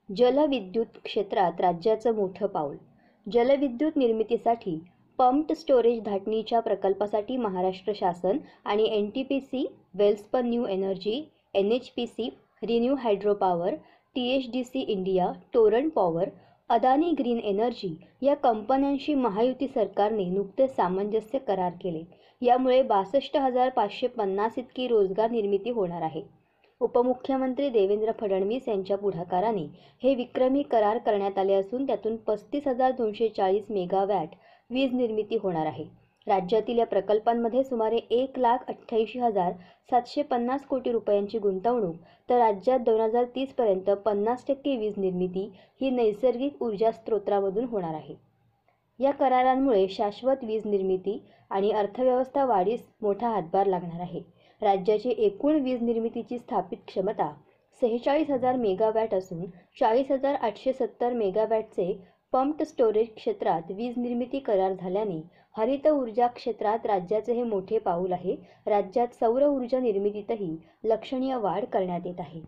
जलविद्युत क्षेत्रात राज्याचं मोठं पाऊल. जलविद्युत निर्मितीसाठी पंप्ड स्टोरेज धाटणीच्या प्रकल्पासाठी महाराष्ट्र शासन आणि NTPC, Welspun new energy, NHPC, renew hydro power, THDC India, Torrent power, Adani green energy या कंपन्यांशी महायुती सरकारने नुकतेच सामंजस्य करार केले. यामुळे 62,550 इतकी रोजगार निर्मिती होणार आहे. उपमुख्यमंत्री देवेंद्र फडणवीस यांच्या पुढाकाराने हे विक्रमी करार करण्यात आले असून त्यातून 35,240 मेगावॅट वीज निर्मिती होणार आहे. राज्यातील या प्रकल्पांमध्ये सुमारे 1,88,750 कोटी रुपयांची गुंतवणूक, तर राज्यात 2030 पर्यंत 50% वीज निर्मिती ही नैसर्गिक ऊर्जा स्रोतांमधून होणार आहे. या करारांमुळे शाश्वत वीज निर्मिती आणि अर्थव्यवस्था वाढीस मोठा हातभार लागणार आहे. राज्याची एकूण वीज निर्मितीची स्थापित क्षमता 46,000 मेगावॅट असून 40,870 मेगावॅटचे पंप्ड स्टोरेज क्षेत्रात वीज निर्मिती करार झाल्याने हरित ऊर्जा क्षेत्रात राज्याचे हे मोठे पाऊल आहे. राज्यात सौर ऊर्जा निर्मितीतही लक्षणीय वाढ करण्यात येत आहे.